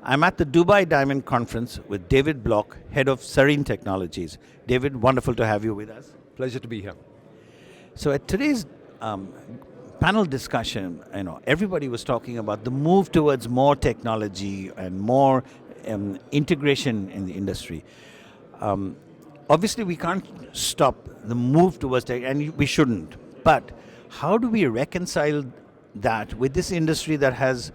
I'm at the Dubai Diamond Conference with David Block, head of Sarine Technologies. David, wonderful to have you with us. Pleasure to be here. So at today's panel discussion, everybody was talking about the move towards more technology and more integration in the industry. Obviously, we can't stop the move towards tech, and we shouldn't. But how do we reconcile that with this industry that has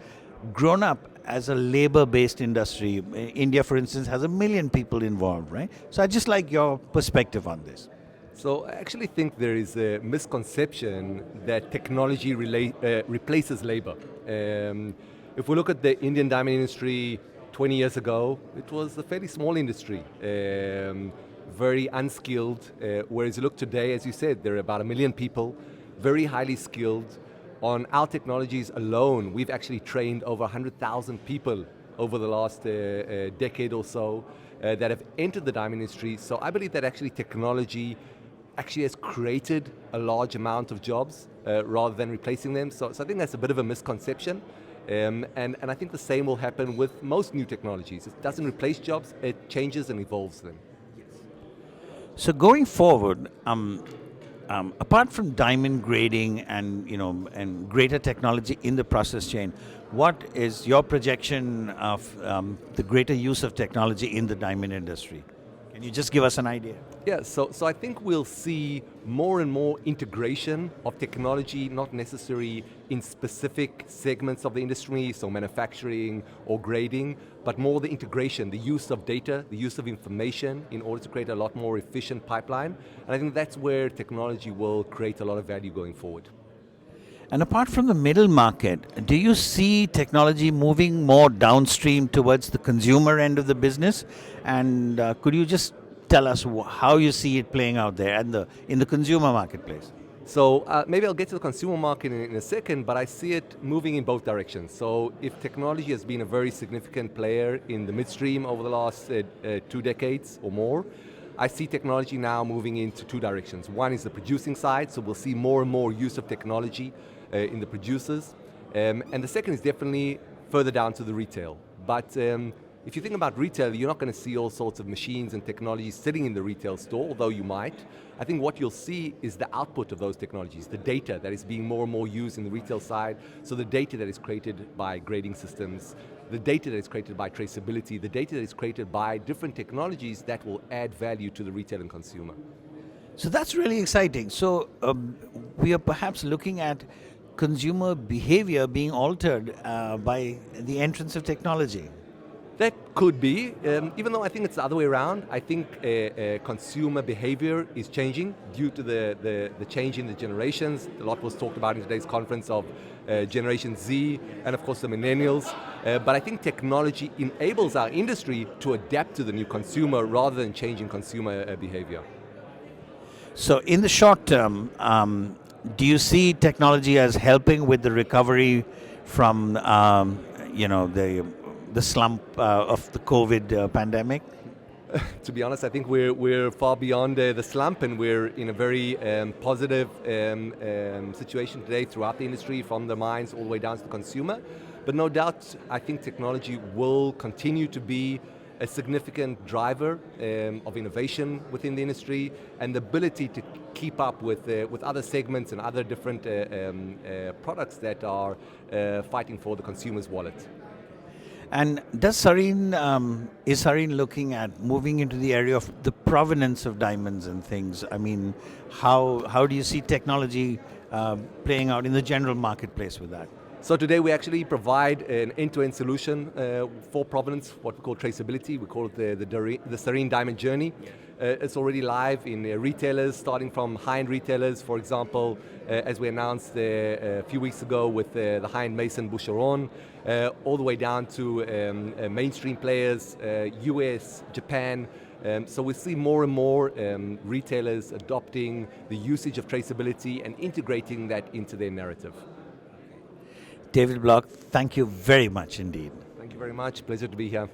grown up as a labor-based industry? India, for instance, has 1 million people involved, right? So I'd just like your perspective on this. So I actually think there is a misconception that technology replaces labor. If we look at the Indian diamond industry 20 years ago, it was a fairly small industry, very unskilled, whereas you look today, as you said, there are about 1 million people, very highly skilled. On our technologies alone, we've actually trained over 100,000 people over the last decade or so that have entered the diamond industry. So I believe that actually technology actually has created a large amount of jobs rather than replacing them. So I think that's a bit of a misconception. And I think the same will happen with most new technologies. It doesn't replace jobs, it changes and evolves them. So going forward, apart from diamond grading and greater technology in the process chain, what is your projection of the greater use of technology in the diamond industry? Can you just give us an idea? Yeah, so I think we'll see more and more integration of technology, not necessarily in specific segments of the industry, so manufacturing or grading, but more the integration, the use of data, the use of information in order to create a lot more efficient pipeline. And I think that's where technology will create a lot of value going forward. And apart from the middle market, do you see technology moving more downstream towards the consumer end of the business? And could you just tell us how you see it playing out there and in the consumer marketplace? So maybe I'll get to the consumer market in a second, but I see it moving in both directions. So if technology has been a very significant player in the midstream over the last 2 decades or more, I see technology now moving into 2 directions. One is the producing side, so we'll see more and more use of technology in the producers. And the second is definitely further down to the retail. But if you think about retail, you're not going to see all sorts of machines and technologies sitting in the retail store, although you might. I think what you'll see is the output of those technologies, the data that is being more and more used in the retail side. So the data that is created by grading systems, the data that is created by traceability, the data that is created by different technologies that will add value to the retail and consumer. So that's really exciting. So we are perhaps looking at consumer behavior being altered by the entrance of technology. That could be, even though I think it's the other way around. I think consumer behavior is changing due to the change in the generations. A lot was talked about in today's conference of Generation Z and of course the millennials. But I think technology enables our industry to adapt to the new consumer rather than changing consumer behavior. So in the short term, do you see technology as helping with the recovery from the slump of the COVID pandemic? To be honest, I think we're far beyond the slump, and we're in a very positive situation today throughout the industry, from the mines all the way down to the consumer. But no doubt, I think technology will continue to be a significant driver of innovation within the industry, and the ability to keep up with other segments and other different products that are fighting for the consumer's wallet. And is Sarine looking at moving into the area of the provenance of diamonds and things? I mean, how do you see technology playing out in the general marketplace with that? So today we actually provide an end-to-end solution for provenance, what we call traceability. We call it the Sarine Diamond Journey. It's already live in retailers, starting from high-end retailers, for example, as we announced a few weeks ago with the high-end Mason Boucheron, all the way down to mainstream players, US, Japan. So we see more and more retailers adopting the usage of traceability and integrating that into their narrative. David Block, thank you very much indeed. Thank you very much. Pleasure to be here.